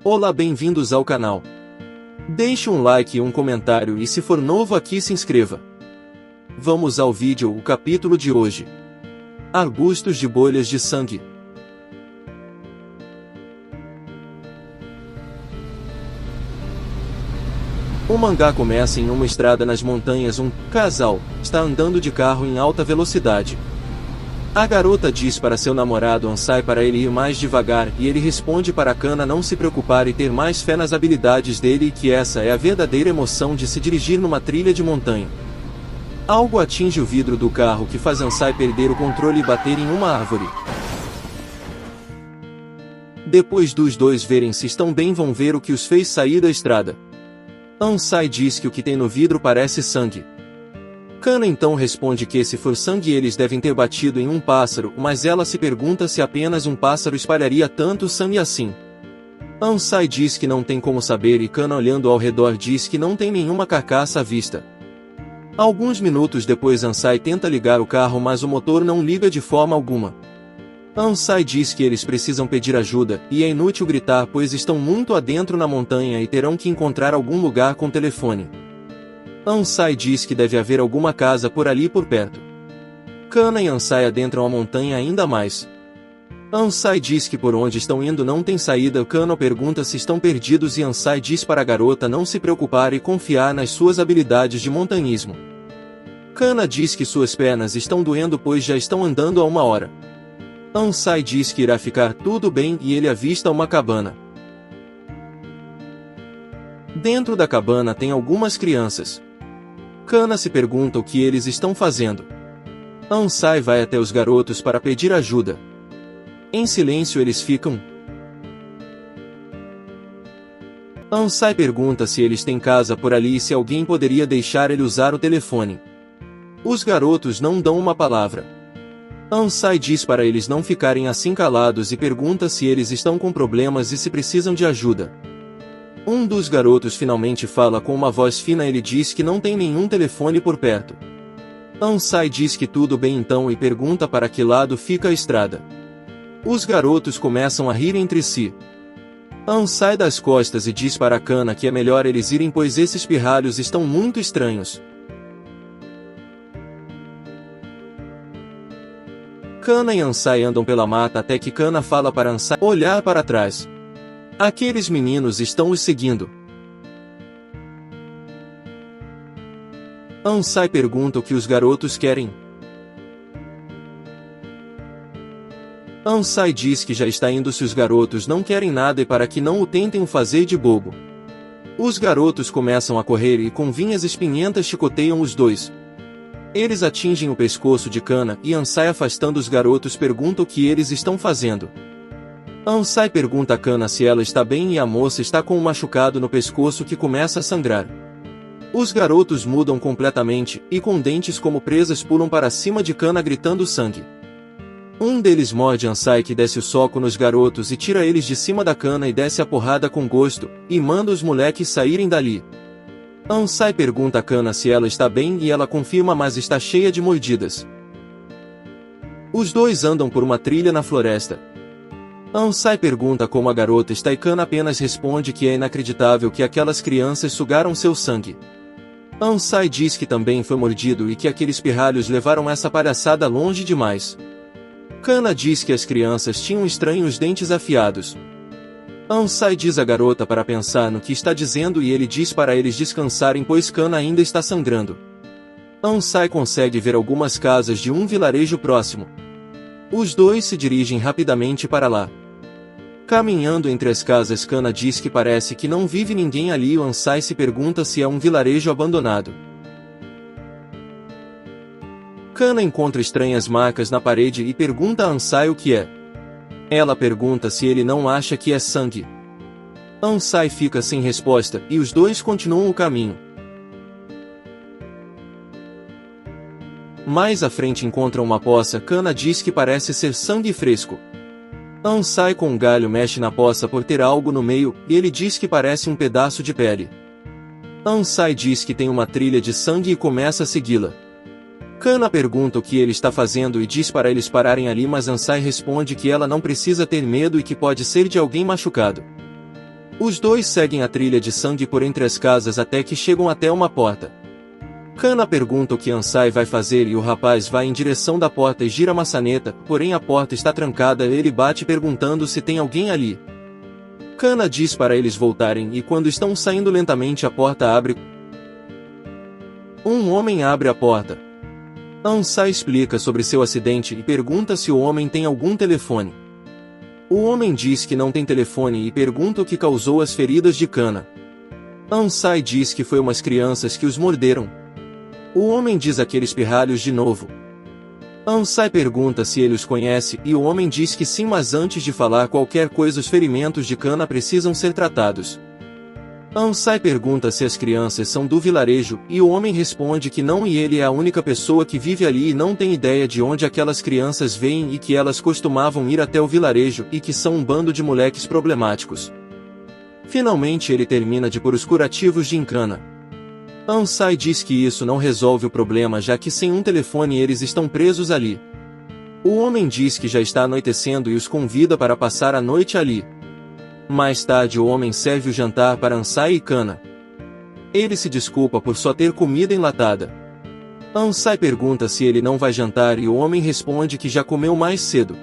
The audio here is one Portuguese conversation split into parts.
Olá, bem-vindos ao canal. Deixe um like e um comentário e se for novo aqui se inscreva. Vamos ao vídeo, o capítulo de hoje. Arbustos de bolhas de sangue. O mangá começa em uma estrada nas montanhas. Um casal está andando de carro em alta velocidade. A garota diz para seu namorado Ansai para ele ir mais devagar e ele responde para Kana não se preocupar e ter mais fé nas habilidades dele e que essa é a verdadeira emoção de se dirigir numa trilha de montanha. Algo atinge o vidro do carro que faz Ansai perder o controle e bater em uma árvore. Depois dos dois verem se estão bem, vão ver o que os fez sair da estrada. Ansai diz que o que tem no vidro parece sangue. Kana então responde que se for sangue eles devem ter batido em um pássaro, mas ela se pergunta se apenas um pássaro espalharia tanto sangue assim. Ansai diz que não tem como saber e Kana, olhando ao redor, diz que não tem nenhuma carcaça à vista. Alguns minutos depois Ansai tenta ligar o carro, mas o motor não liga de forma alguma. Ansai diz que eles precisam pedir ajuda, e é inútil gritar pois estão muito adentro na montanha e terão que encontrar algum lugar com telefone. Ansai diz que deve haver alguma casa por ali por perto. Kana e Ansai adentram a montanha ainda mais. Ansai diz que por onde estão indo não tem saída. Kana pergunta se estão perdidos e Ansai diz para a garota não se preocupar e confiar nas suas habilidades de montanhismo. Kana diz que suas pernas estão doendo pois já estão andando há uma hora. Ansai diz que irá ficar tudo bem e ele avista uma cabana. Dentro da cabana tem algumas crianças. Kana se pergunta o que eles estão fazendo. Ansai vai até os garotos para pedir ajuda. Em silêncio eles ficam. Ansai pergunta se eles têm casa por ali e se alguém poderia deixar ele usar o telefone. Os garotos não dão uma palavra. Ansai diz para eles não ficarem assim calados e pergunta se eles estão com problemas e se precisam de ajuda. Um dos garotos finalmente fala com uma voz fina. Ele diz que não tem nenhum telefone por perto. Ansai diz que tudo bem então e pergunta para que lado fica a estrada. Os garotos começam a rir entre si. Ansai dá as costas e diz para Kana que é melhor eles irem pois esses pirralhos estão muito estranhos. Kana e Ansai andam pela mata até que Kana fala para Ansai olhar para trás. Aqueles meninos estão os seguindo. Ansai pergunta o que os garotos querem. Ansai diz que já está indo se os garotos não querem nada e para que não o tentem fazer de bobo. Os garotos começam a correr e com vinhas espinhentas chicoteiam os dois. Eles atingem o pescoço de Kana e Ansai, afastando os garotos, pergunta o que eles estão fazendo. Ansai pergunta a Kana se ela está bem e a moça está com um machucado no pescoço que começa a sangrar. Os garotos mudam completamente e com dentes como presas pulam para cima de Kana gritando sangue. Um deles morde Ansai que desce o soco nos garotos e tira eles de cima da Kana e desce a porrada com gosto, e manda os moleques saírem dali. Ansai pergunta a Kana se ela está bem e ela confirma, mas está cheia de mordidas. Os dois andam por uma trilha na floresta. Ansai pergunta como a garota está e Kana apenas responde que é inacreditável que aquelas crianças sugaram seu sangue. Ansai diz que também foi mordido e que aqueles pirralhos levaram essa palhaçada longe demais. Kana diz que as crianças tinham estranhos dentes afiados. Ansai diz à garota para pensar no que está dizendo e ele diz para eles descansarem pois Kana ainda está sangrando. Ansai consegue ver algumas casas de um vilarejo próximo. Os dois se dirigem rapidamente para lá. Caminhando entre as casas, Kana diz que parece que não vive ninguém ali. O Ansai se pergunta se é um vilarejo abandonado. Kana encontra estranhas marcas na parede e pergunta a Ansai o que é. Ela pergunta se ele não acha que é sangue. Ansai fica sem resposta e os dois continuam o caminho. Mais à frente encontram uma poça. Kana diz que parece ser sangue fresco. Ansai com um galho mexe na poça por ter algo no meio, e ele diz que parece um pedaço de pele. Ansai diz que tem uma trilha de sangue e começa a segui-la. Kana pergunta o que ele está fazendo e diz para eles pararem ali, mas Ansai responde que ela não precisa ter medo e que pode ser de alguém machucado. Os dois seguem a trilha de sangue por entre as casas até que chegam até uma porta. Kana pergunta o que Ansai vai fazer e o rapaz vai em direção da porta e gira a maçaneta, porém a porta está trancada e ele bate perguntando se tem alguém ali. Kana diz para eles voltarem e quando estão saindo lentamente a porta abre. Um homem abre a porta. Ansai explica sobre seu acidente e pergunta se o homem tem algum telefone. O homem diz que não tem telefone e pergunta o que causou as feridas de Kana. Ansai diz que foi umas crianças que os morderam. O homem diz aqueles pirralhos de novo. Ansai pergunta se ele os conhece e o homem diz que sim, mas antes de falar qualquer coisa os ferimentos de Kana precisam ser tratados. Ansai pergunta se as crianças são do vilarejo e o homem responde que não e ele é a única pessoa que vive ali e não tem ideia de onde aquelas crianças vêm e que elas costumavam ir até o vilarejo e que são um bando de moleques problemáticos. Finalmente ele termina de pôr os curativos de Kana. Ansai diz que isso não resolve o problema já que sem um telefone eles estão presos ali. O homem diz que já está anoitecendo e os convida para passar a noite ali. Mais tarde o homem serve o jantar para Ansai e Kana. Ele se desculpa por só ter comida enlatada. Ansai pergunta se ele não vai jantar e o homem responde que já comeu mais cedo.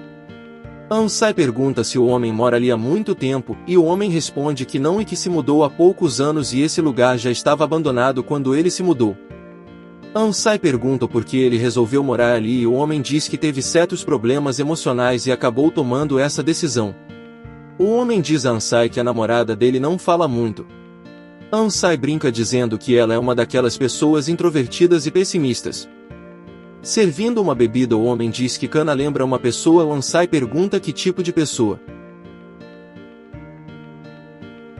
Ansai pergunta se o homem mora ali há muito tempo e o homem responde que não e que se mudou há poucos anos e esse lugar já estava abandonado quando ele se mudou. Ansai pergunta por que ele resolveu morar ali e o homem diz que teve certos problemas emocionais e acabou tomando essa decisão. O homem diz a Ansai que a namorada dele não fala muito. Ansai brinca dizendo que ela é uma daquelas pessoas introvertidas e pessimistas. Servindo uma bebida o homem diz que Kana lembra uma pessoa. O Ansai pergunta que tipo de pessoa.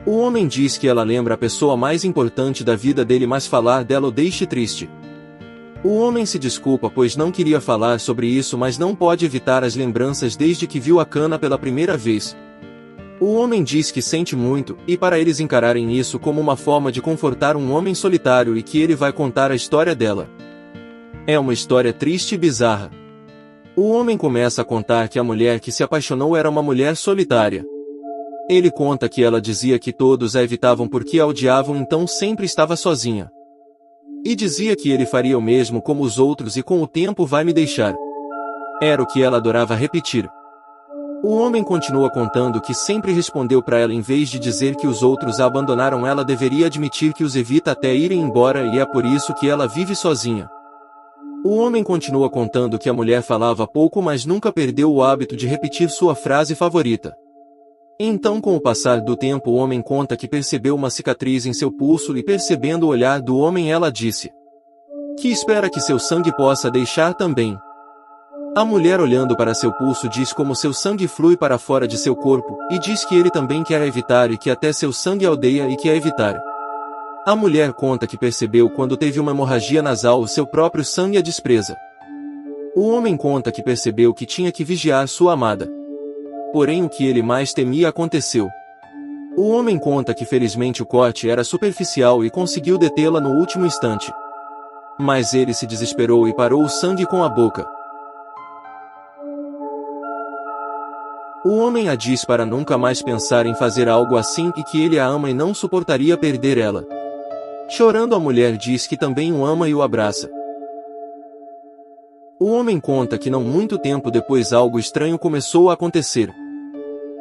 O homem diz que ela lembra a pessoa mais importante da vida dele, mas falar dela o deixa triste. O homem se desculpa pois não queria falar sobre isso, mas não pode evitar as lembranças desde que viu a Kana pela primeira vez. O homem diz que sente muito, e para eles encararem isso como uma forma de confortar um homem solitário e que ele vai contar a história dela. É uma história triste e bizarra. O homem começa a contar que a mulher que se apaixonou era uma mulher solitária. Ele conta que ela dizia que todos a evitavam porque a odiavam, então sempre estava sozinha. E dizia que ele faria o mesmo como os outros e com o tempo vai me deixar. Era o que ela adorava repetir. O homem continua contando que sempre respondeu para ela em vez de dizer que os outros a abandonaram, ela deveria admitir que os evita até irem embora e é por isso que ela vive sozinha. O homem continua contando que a mulher falava pouco, mas nunca perdeu o hábito de repetir sua frase favorita. Então, com o passar do tempo, o homem conta que percebeu uma cicatriz em seu pulso e percebendo o olhar do homem ela disse que espera que seu sangue possa deixar também. A mulher olhando para seu pulso diz como seu sangue flui para fora de seu corpo, e diz que ele também quer evitar e que até seu sangue odeia e quer evitar. A mulher conta que percebeu quando teve uma hemorragia nasal o seu próprio sangue a despreza. O homem conta que percebeu que tinha que vigiar sua amada. Porém o que ele mais temia aconteceu. O homem conta que felizmente o corte era superficial e conseguiu detê-la no último instante. Mas ele se desesperou e parou o sangue com a boca. O homem a diz para nunca mais pensar em fazer algo assim e que ele a ama e não suportaria perder ela. Chorando, a mulher diz que também o ama e o abraça. O homem conta que não muito tempo depois algo estranho começou a acontecer.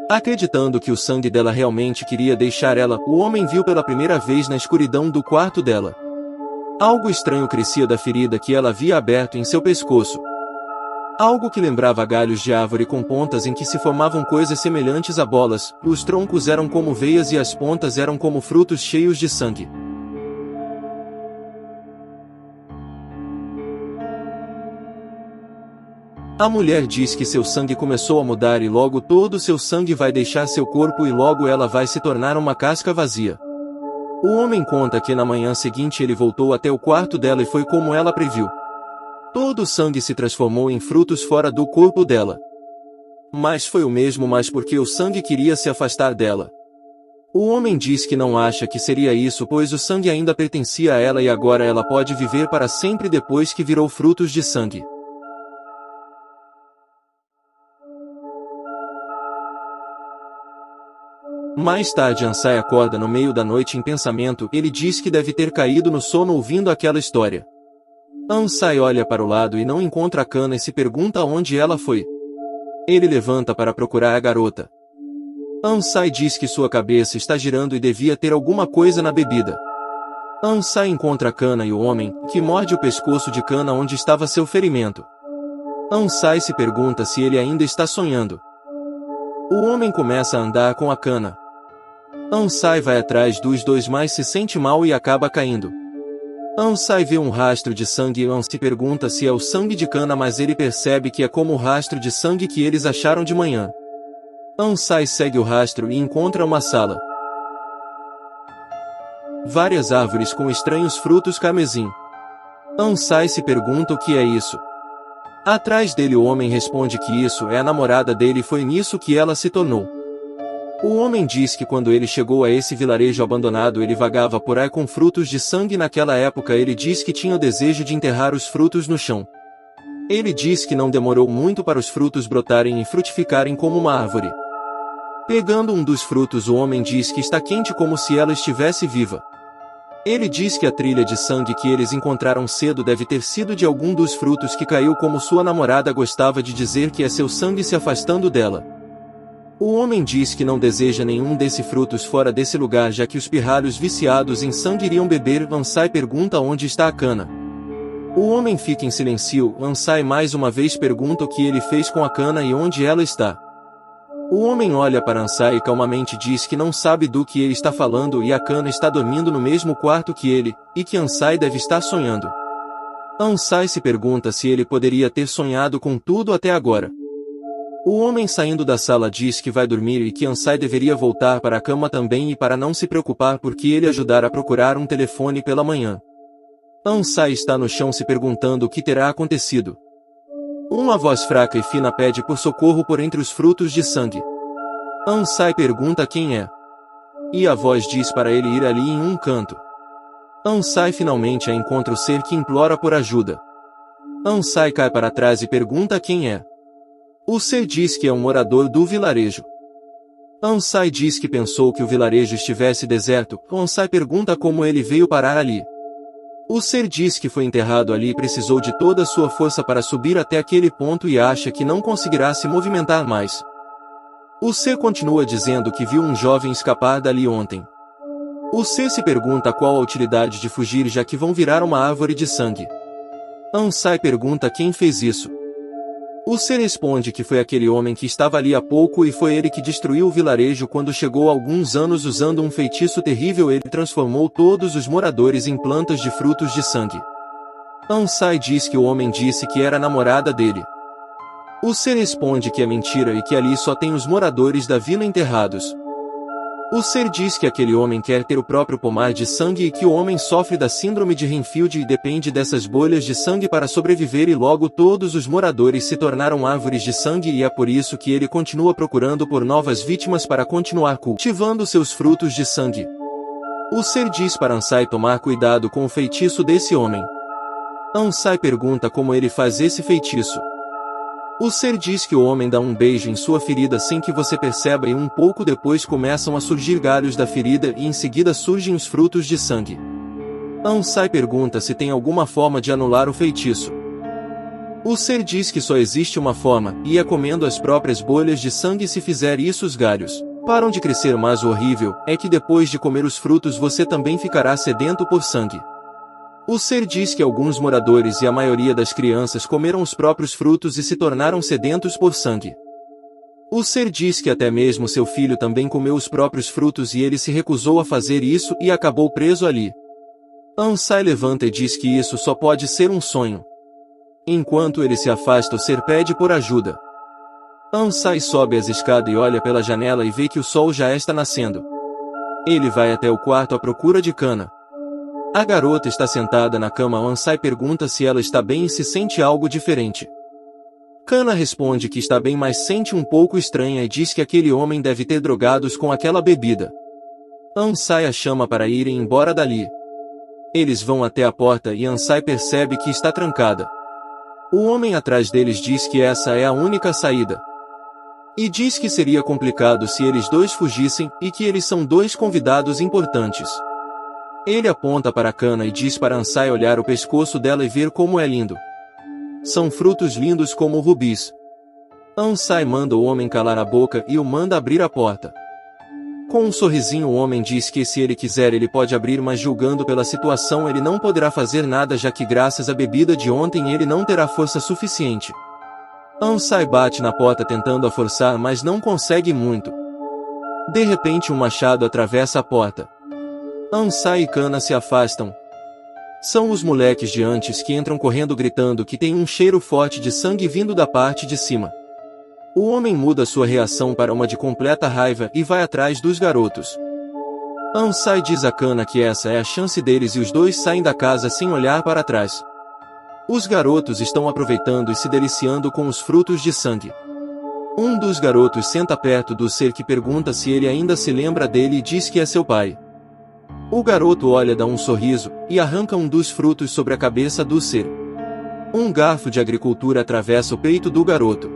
Acreditando que o sangue dela realmente queria deixar ela, o homem viu pela primeira vez na escuridão do quarto dela. Algo estranho crescia da ferida que ela havia aberto em seu pescoço. Algo que lembrava galhos de árvore com pontas em que se formavam coisas semelhantes a bolas, os troncos eram como veias e as pontas eram como frutos cheios de sangue. A mulher diz que seu sangue começou a mudar e logo todo seu sangue vai deixar seu corpo e logo ela vai se tornar uma casca vazia. O homem conta que na manhã seguinte ele voltou até o quarto dela e foi como ela previu. Todo o sangue se transformou em frutos fora do corpo dela. Mas foi o mesmo, mas porque o sangue queria se afastar dela. O homem diz que não acha que seria isso, pois o sangue ainda pertencia a ela e agora ela pode viver para sempre depois que virou frutos de sangue. Mais tarde Ansai acorda no meio da noite em pensamento. Ele diz que deve ter caído no sono ouvindo aquela história. Ansai olha para o lado e não encontra a Kana e se pergunta onde ela foi. Ele levanta para procurar a garota. Ansai diz que sua cabeça está girando e devia ter alguma coisa na bebida. Ansai encontra Kana e o homem, que morde o pescoço de Kana onde estava seu ferimento. Ansai se pergunta se ele ainda está sonhando. O homem começa a andar com a Kana. Ansai vai atrás dos dois, mas se sente mal e acaba caindo. Ansai vê um rastro de sangue e se pergunta se é o sangue de Kana, mas ele percebe que é como o rastro de sangue que eles acharam de manhã. Ansai segue o rastro e encontra uma sala. Várias árvores com estranhos frutos carmesim. Ansai se pergunta o que é isso. Atrás dele o homem responde que isso é a namorada dele e foi nisso que ela se tornou. O homem diz que quando ele chegou a esse vilarejo abandonado ele vagava por aí com frutos de sangue. Naquela época ele diz que tinha o desejo de enterrar os frutos no chão. Ele diz que não demorou muito para os frutos brotarem e frutificarem como uma árvore. Pegando um dos frutos o homem diz que está quente como se ela estivesse viva. Ele diz que a trilha de sangue que eles encontraram cedo deve ter sido de algum dos frutos que caiu, como sua namorada gostava de dizer que é seu sangue se afastando dela. O homem diz que não deseja nenhum desses frutos fora desse lugar, já que os pirralhos viciados em sangue iriam beber. Ansai pergunta onde está a Kana. O homem fica em silêncio. Ansai mais uma vez pergunta o que ele fez com a Kana e onde ela está. O homem olha para Ansai e calmamente diz que não sabe do que ele está falando e a Kana está dormindo no mesmo quarto que ele, e que Ansai deve estar sonhando. Ansai se pergunta se ele poderia ter sonhado com tudo até agora. O homem saindo da sala diz que vai dormir e que Ansai deveria voltar para a cama também e para não se preocupar porque ele ajudar a procurar um telefone pela manhã. Ansai está no chão se perguntando o que terá acontecido. Uma voz fraca e fina pede por socorro por entre os frutos de sangue. Ansai pergunta quem é. E a voz diz para ele ir ali em um canto. Ansai finalmente encontra o ser que implora por ajuda. Ansai cai para trás e pergunta quem é. O ser diz que é um morador do vilarejo. Ansai diz que pensou que o vilarejo estivesse deserto. Ansai pergunta como ele veio parar ali. O ser diz que foi enterrado ali e precisou de toda a sua força para subir até aquele ponto e acha que não conseguirá se movimentar mais. O ser continua dizendo que viu um jovem escapar dali ontem. O ser se pergunta qual a utilidade de fugir, já que vão virar uma árvore de sangue. Ansai pergunta quem fez isso. O ser responde que foi aquele homem que estava ali há pouco e foi ele que destruiu o vilarejo quando chegou há alguns anos usando um feitiço terrível. Ele transformou todos os moradores em plantas de frutos de sangue. Ansai diz que o homem disse que era a namorada dele. O ser responde que é mentira e que ali só tem os moradores da vila enterrados. O ser diz que aquele homem quer ter o próprio pomar de sangue e que o homem sofre da síndrome de Renfield e depende dessas bolhas de sangue para sobreviver, e logo todos os moradores se tornaram árvores de sangue e é por isso que ele continua procurando por novas vítimas para continuar cultivando seus frutos de sangue. O ser diz para Ansai tomar cuidado com o feitiço desse homem. Ansai pergunta como ele faz esse feitiço. O ser diz que o homem dá um beijo em sua ferida sem que você perceba e um pouco depois começam a surgir galhos da ferida e em seguida surgem os frutos de sangue. Ansai pergunta se tem alguma forma de anular o feitiço. O ser diz que só existe uma forma, e é comendo as próprias bolhas de sangue. Se fizer isso os galhos param de crescer, mas o horrível é que depois de comer os frutos você também ficará sedento por sangue. O ser diz que alguns moradores e a maioria das crianças comeram os próprios frutos e se tornaram sedentos por sangue. O ser diz que até mesmo seu filho também comeu os próprios frutos e ele se recusou a fazer isso e acabou preso ali. Ansai levanta e diz que isso só pode ser um sonho. Enquanto ele se afasta, o ser pede por ajuda. Ansai sobe as escadas e olha pela janela e vê que o sol já está nascendo. Ele vai até o quarto à procura de Kana. A garota está sentada na cama. Ansai pergunta se ela está bem e se sente algo diferente. Kana responde que está bem, mas sente um pouco estranha e diz que aquele homem deve ter drogados com aquela bebida. Ansai a chama para irem embora dali. Eles vão até a porta e Ansai percebe que está trancada. O homem atrás deles diz que essa é a única saída. E diz que seria complicado se eles dois fugissem e que eles são dois convidados importantes. Ele aponta para Kana e diz para Ansai olhar o pescoço dela e ver como é lindo. São frutos lindos como rubis. Ansai manda o homem calar a boca e o manda abrir a porta. Com um sorrisinho o homem diz que se ele quiser ele pode abrir, mas julgando pela situação ele não poderá fazer nada, já que graças à bebida de ontem ele não terá força suficiente. Ansai bate na porta tentando a forçar, mas não consegue muito. De repente um machado atravessa a porta. Ansai e Kana se afastam. São os moleques de antes que entram correndo gritando que tem um cheiro forte de sangue vindo da parte de cima. O homem muda sua reação para uma de completa raiva e vai atrás dos garotos. Ansai diz a Kana que essa é a chance deles e os dois saem da casa sem olhar para trás. Os garotos estão aproveitando e se deliciando com os frutos de sangue. Um dos garotos senta perto do ser que pergunta se ele ainda se lembra dele e diz que é seu pai. O garoto olha, dá um sorriso, e arranca um dos frutos sobre a cabeça do ser. Um garfo de agricultura atravessa o peito do garoto.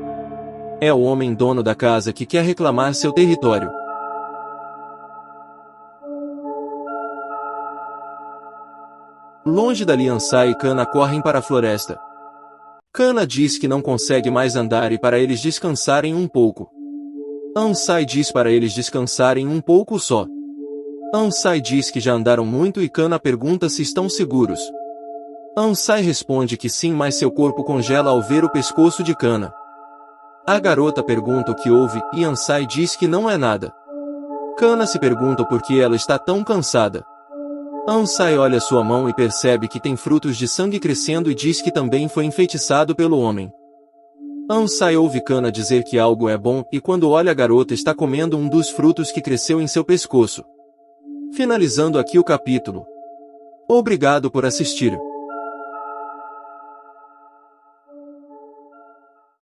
É o homem dono da casa que quer reclamar seu território. Longe dali Ansai e Kana correm para a floresta. Kana diz que não consegue mais andar e para eles descansarem um pouco. Ansai diz para eles descansarem um pouco só. Ansai diz que já andaram muito e Kana pergunta se estão seguros. Ansai responde que sim, mas seu corpo congela ao ver o pescoço de Kana. A garota pergunta o que houve e Ansai diz que não é nada. Kana se pergunta por que ela está tão cansada. Ansai olha sua mão e percebe que tem frutos de sangue crescendo e diz que também foi enfeitiçado pelo homem. Ansai ouve Kana dizer que algo é bom e quando olha a garota está comendo um dos frutos que cresceu em seu pescoço. Finalizando aqui o capítulo. Obrigado por assistir.